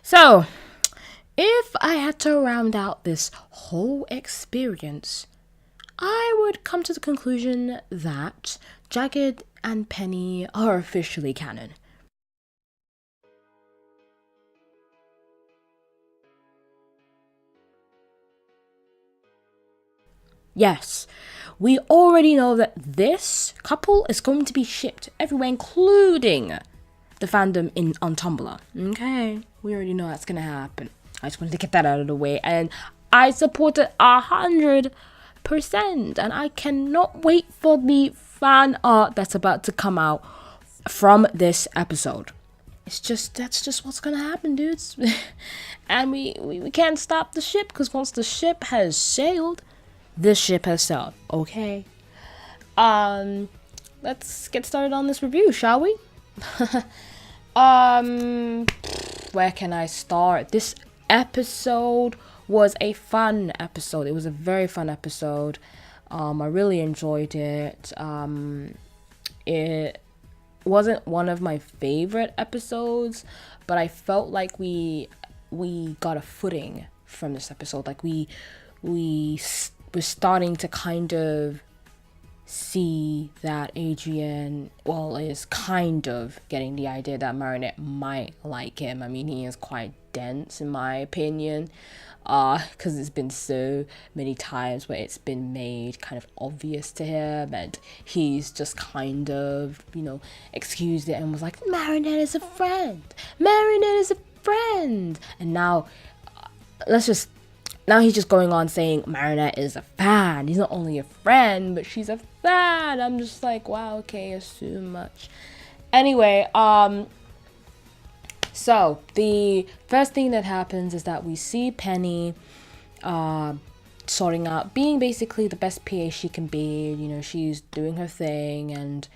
So, if I had to round out this whole experience, I would come to the conclusion that Jagged and Penny are officially canon. Yes, we already know that this couple is going to be shipped everywhere, including the fandom on Tumblr. Okay, we already know that's gonna happen. I just wanted to get that out of the way, and I support it 100%, and I cannot wait for the fan art that's about to come out from this episode. That's just what's gonna happen, dudes. And we can't stop the ship, because once the ship has sailed, this ship has sailed. Okay. Let's get started on this review, shall we? Where can I start? This episode was a fun episode. It was a very fun episode. I really enjoyed it. It wasn't one of my favorite episodes, but I felt like we got a footing from this episode. Like we we're starting to kind of see that Adrian, is kind of getting the idea that Marinette might like him. I mean, he is quite dense in my opinion, because it's been so many times where it's been made kind of obvious to him, and he's just kind of, excused it and was like, Marinette is a friend. Marinette is a friend. And now, now he's just going on saying Marinette is a fan. He's not only a friend, but she's a fan. I'm just like, wow, okay, assume much. Anyway, so the first thing that happens is that we see Penny sorting out, being basically the best PA she can be. She's doing her thing, and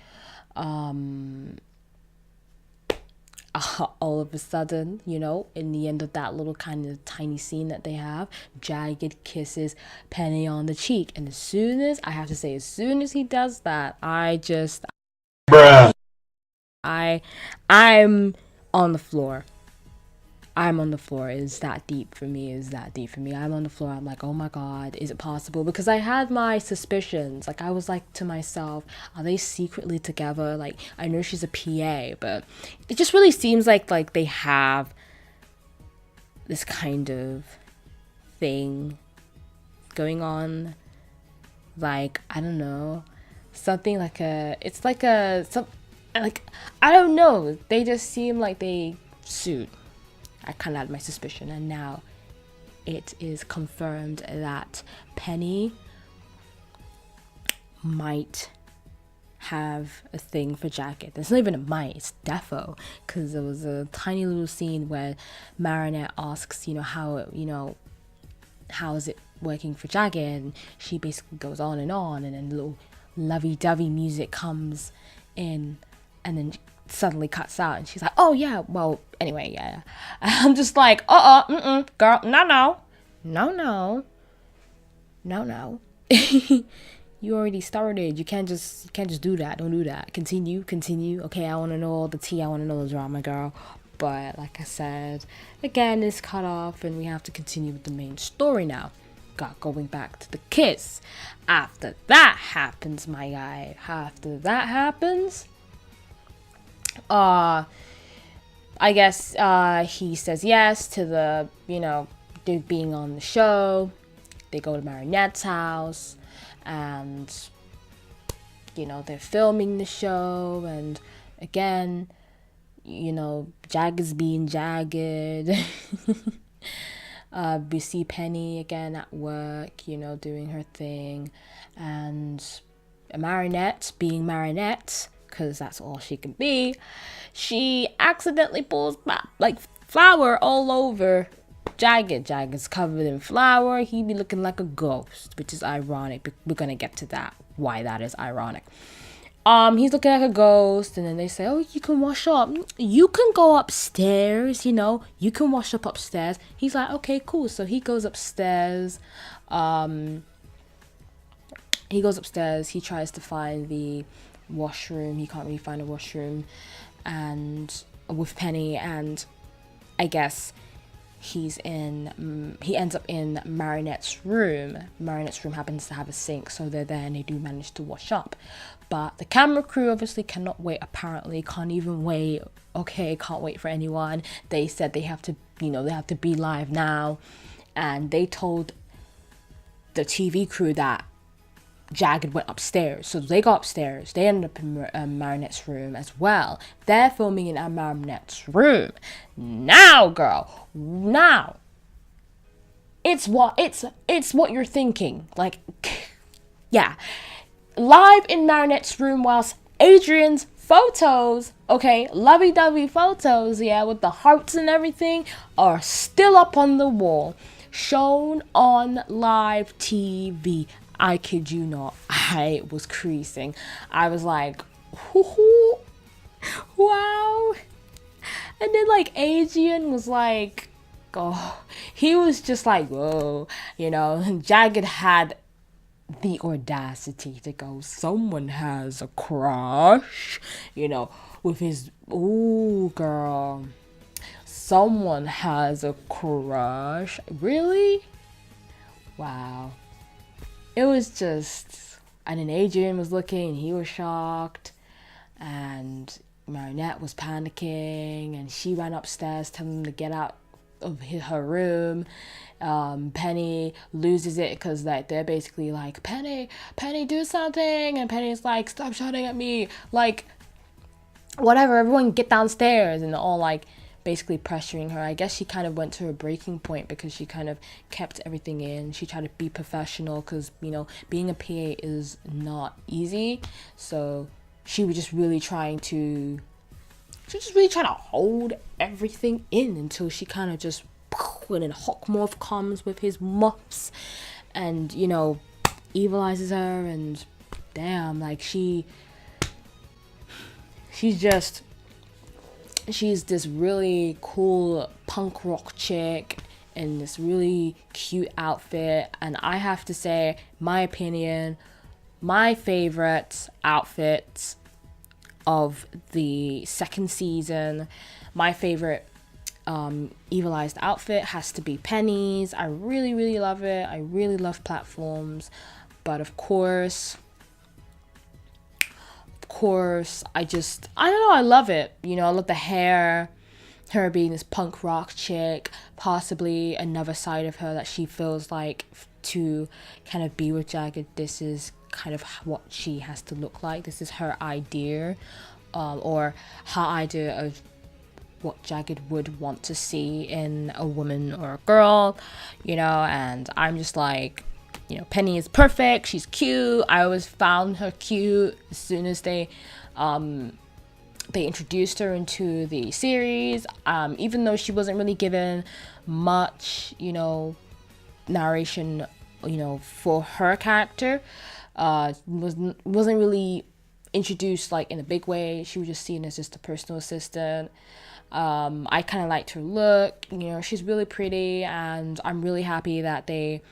all of a sudden, in the end of that little kind of tiny scene that they have, Jagged kisses Penny on the cheek. And as soon as he does that, I'm on the floor. It's that deep for me. I'm on the floor. I'm like, oh my God, is it possible? Because I had my suspicions. Like, I was like to myself, are they secretly together? Like, I know she's a PA, but it just really seems like they have this kind of thing going on. Like, I don't know, something like I don't know. They just seem like they suit. I kind of had my suspicion, and now it is confirmed that Penny might have a thing for Jagged. It's not even a might, it's defo, because there was a tiny little scene where Marinette asks, how is it working for Jagged, and she basically goes on, and then little lovey-dovey music comes in, and then suddenly cuts out, and she's like, oh yeah, well, anyway, yeah. I'm just like, girl, no. You already started. You can't just do that. Don't do that. Continue. Okay, I want to know all the tea. I want to know the drama, girl. But like I said, again, it's cut off, and we have to continue with the main story now. Going back to the kiss. After that happens, my guy. I guess he says yes to the, dude being on the show. They go to Marinette's house, and they're filming the show, and again, Jagged's being Jagged. We see Penny again at work, doing her thing, and Marinette being Marinette, because that's all she can be, she accidentally pulls flour all over Jagged. Jagged's covered in flour. He be looking like a ghost, which is ironic. We're gonna get to that, why that is ironic. He's looking like a ghost, and then they say, oh, you can wash up. You can go upstairs, you can wash up upstairs. He's like, okay, cool. So he goes upstairs. He tries to find the washroom. He can't really find a washroom, and with Penny, and I guess he ends up in Marinette's room. Marinette's room happens to have a sink, so they're there and they do manage to wash up. But the camera crew obviously cannot wait, apparently, can't even wait. Okay, can't wait for anyone. They said they have to, they have to be live now. And they told the TV crew that Jagged went upstairs. So they got upstairs. They ended up in Marinette's room as well. They're filming in Marinette's room. Now, girl. Now. It's what you're thinking. Like, yeah. Live in Marinette's room whilst Adrian's photos, okay, lovey-dovey photos, yeah, with the hearts and everything, are still up on the wall, shown on live TV. I kid you not, I was creasing. I was like, wow. And then like Adrian was like, oh, he was just like, whoa, Jagged had the audacity to go, someone has a crush, with his, ooh, girl, someone has a crush, really? Wow. It was just, and then Adrian was looking, he was shocked, and Marinette was panicking, and she ran upstairs telling him to get out of her room. Penny loses it because like they're basically like, Penny, do something, and Penny's like, stop shouting at me, like, whatever, everyone get downstairs, and they're all like basically pressuring her. I guess she kind of went to a breaking point because she kind of kept everything in. She tried to be professional because being a PA is not easy, so she was just really trying to hold everything in until she kind of just, and then Hawkmoth comes with his muffs and evilizes her, and damn, like she's this really cool punk rock chick in this really cute outfit. And I have to say, my opinion, my favorite outfit of the second season, my favorite evilized outfit has to be Penny's. I really, really love it. I really love platforms. But of course, I don't know, I love it. I love the hair, her being this punk rock chick, possibly another side of her that she feels like to kind of be with Jagged. This is kind of what she has to look like. This is her idea, or her idea of what Jagged would want to see in a woman or a girl, and I'm just like, Penny is perfect. She's cute. I always found her cute as soon as they introduced her into the series. Even though she wasn't really given much, narration, for her character, wasn't really introduced like in a big way. She was just seen as just a personal assistant. I kind of liked her look. She's really pretty, and I'm really happy that they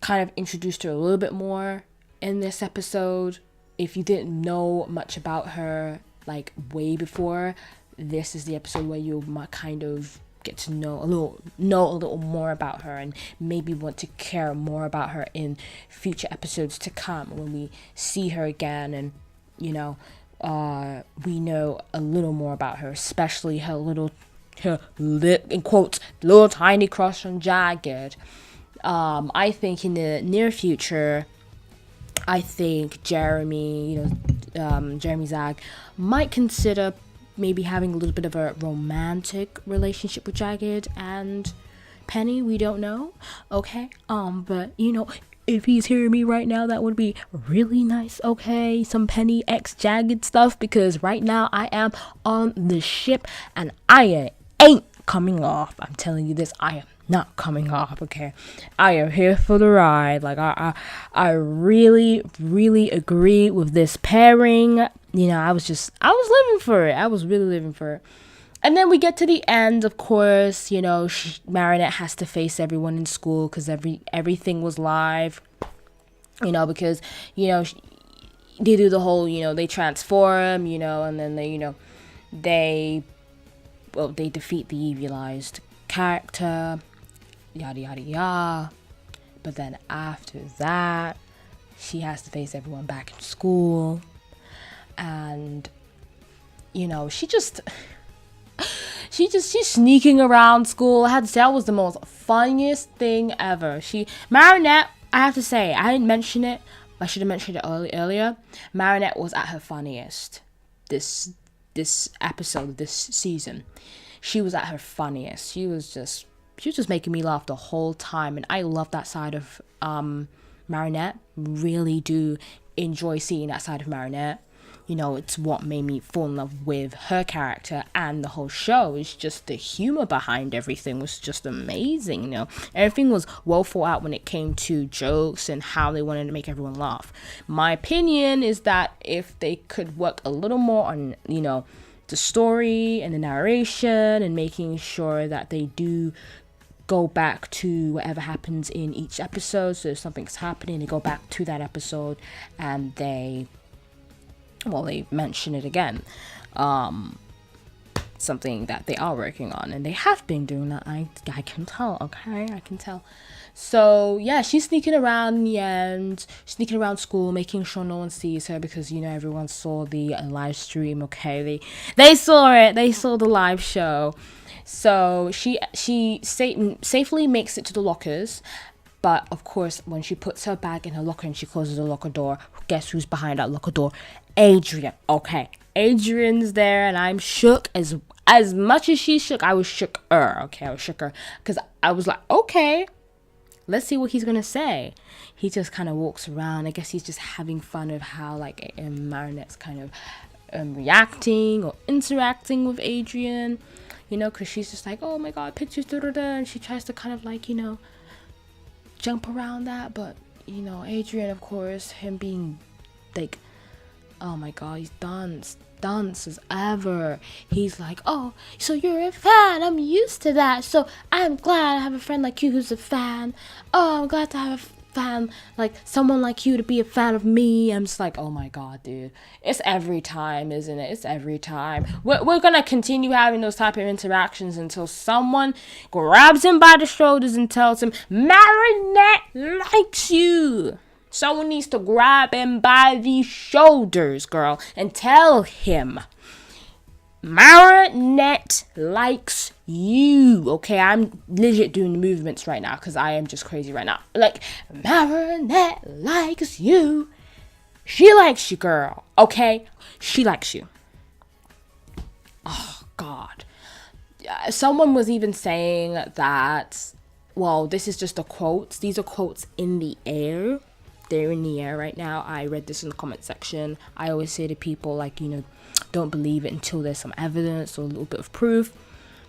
kind of introduced her a little bit more in this episode. If you didn't know much about her like way before, this is the episode where you might kind of get to know a little more about her, and maybe want to care more about her in future episodes to come when we see her again, and we know a little more about her, especially her in quotes little tiny crush on Jagged. I think in the near future, I think Jeremy Zag might consider maybe having a little bit of a romantic relationship with Jagged and Penny. We don't know, okay? But if he's hearing me right now, that would be really nice, okay? Some Penny x Jagged stuff, because right now I am on the ship and I ain't coming off. I'm telling you this, I am not coming off, okay? I am here for the ride. Like, I really, really agree with this pairing. I was living for it. I was really living for it. And then we get to the end, of course, Marinette has to face everyone in school because everything was live, because, they do the whole, they transform, and then they defeat the evilized character, yada yada yada. But then after that, she has to face everyone back in school, and she's sneaking around school. I had to say, that was the most funniest thing ever. Marinette, I have to say, I didn't mention it. I should have mentioned it earlier. Marinette was at her funniest this episode, this season. She was at her funniest. She was just making me laugh the whole time, and I love that side of Marinette. Really do enjoy seeing that side of Marinette. It's what made me fall in love with her character and the whole show. It's just the humor behind everything was just amazing. Everything was well thought out when it came to jokes and how they wanted to make everyone laugh. My opinion is that if they could work a little more on, the story and the narration and making sure that they do go back to whatever happens in each episode. So if something's happening, they go back to that episode and they mention it again. Something that they are working on, and they have been doing that. I can tell, okay? I can tell. So yeah, she's sneaking around in the end, sneaking around school, making sure no one sees her, because everyone saw the live stream, okay? They saw it. They saw the live show. So she safely makes it to the lockers. But of course, when she puts her bag in her locker and she closes the locker door, guess who's behind that locker door? Adrian. Okay, Adrian's there, and I'm shook. As much as she's shook, I was shook-er. Okay, I was shook-er, because I was like, okay, let's see what he's gonna say. He just kind of walks around. I guess he's just having fun of how Marinette's kind of reacting or interacting with Adrian. Because she's just like, oh my god, pictures, and she tries to kind of jump around that, but Adrian, of course, him being oh my god, he's dance as ever. He's like, oh, so you're a fan, I'm used to that, so I'm glad I have a friend like you who's a fan. Oh, I'm glad to have a fan, someone like you to be a fan of me. I'm just like, oh my god, dude, it's every time, isn't it? It's every time. We're gonna continue having those type of interactions until someone grabs him by the shoulders and tells him, Marinette likes you. Someone needs to grab him by the shoulders, girl, and tell him, Marinette likes you. Okay, I'm legit doing the movements right now because I am just crazy right now. Marinette likes you. She likes you, girl. Okay, she likes you. Oh god. Someone was even saying that, well, this is just a quote. These are quotes in the air. They're in the air right now. I read this in the comment section. I always say to people, don't believe it until there's some evidence or a little bit of proof.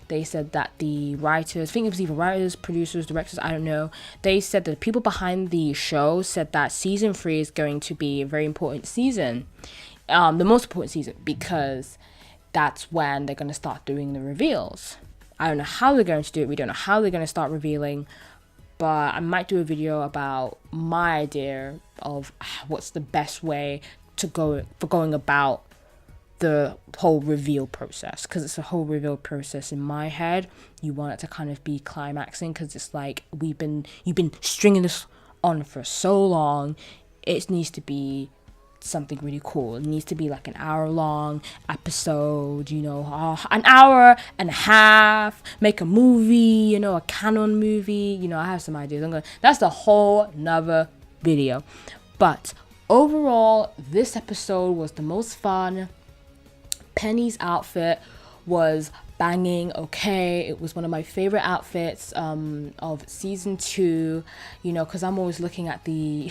They said that the writers, I think it was either writers, producers, directors, I don't know. They said that the people behind the show said that season 3 is going to be a very important season. The most important season, because that's when they're going to start doing the reveals. I don't know how they're going to do it. We don't know how they're going to start revealing. But I might do a video about my idea of what's the best way to going about the whole reveal process, because it's a whole reveal process in my head. You want it to kind of be climaxing, because it's you've been stringing this on for so long. It needs to be something really cool. It needs to be an hour-long episode, an hour and a half, make a movie, a canon movie. I have some ideas. That's the whole nother video. But overall, this episode was the most fun. Penny's outfit was banging, okay? It was one of my favorite outfits of season 2, because I'm always looking at the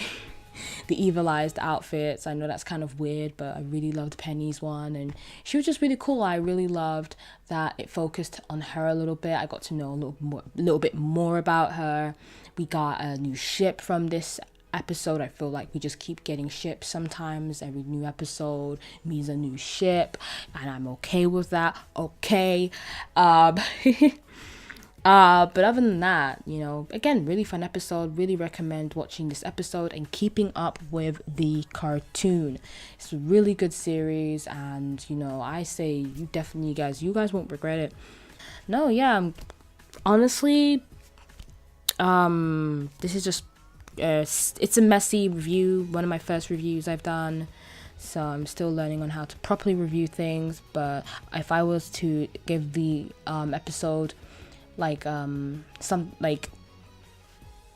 evilized outfits. I know that's kind of weird, but I really loved Penny's one, and she was just really cool. I really loved that it focused on her a little bit. I got to know a little bit more about her. We got a new ship from this episode. I feel like we just keep getting ships sometimes. Every new episode means a new ship, and I'm okay with that. Okay. But other than that, again, really fun episode. Really recommend watching this episode and keeping up with the cartoon. It's a really good series, and I say you guys won't regret it. No, yeah, honestly, this is just it's a messy review, one of my first reviews I've done, so I'm still learning on how to properly review things. But if I was to give the episode like some like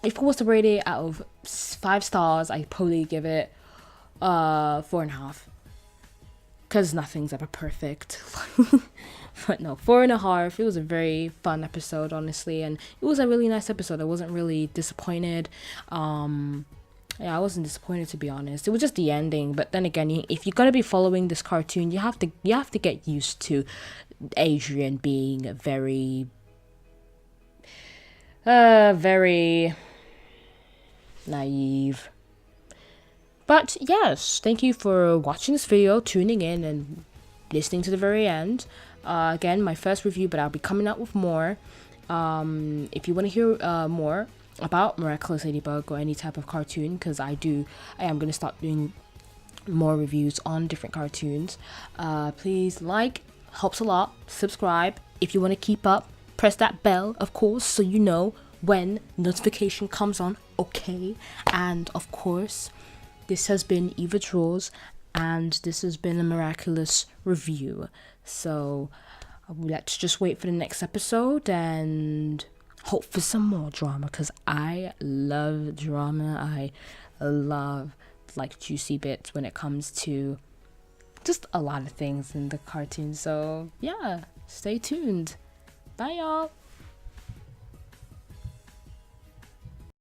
if I was to rate it out of 5 stars, I'd probably give it 4.5, because nothing's ever perfect. But no, 4.5. It was a very fun episode, honestly, and it was a really nice episode. I wasn't really disappointed. Yeah, I wasn't disappointed, to be honest. It was just the ending. But then again, if you're gonna be following this cartoon, you have to get used to Adrian being very naive. But yes, thank you for watching this video, tuning in, and listening to the very end. Again, my first review, but I'll be coming out with more. If you want to hear more about Miraculous Ladybug or any type of cartoon, because I am going to start doing more reviews on different cartoons, please helps a lot. Subscribe if you want to keep up. Press that bell, of course, so you know when notification comes on. Okay, and of course, this has been Eva Draws, and this has been a Miraculous review. So let's just wait for the next episode and hope for some more drama, because I love drama. I love like juicy bits when it comes to just a lot of things in the cartoon. So yeah, stay tuned. Bye y'all.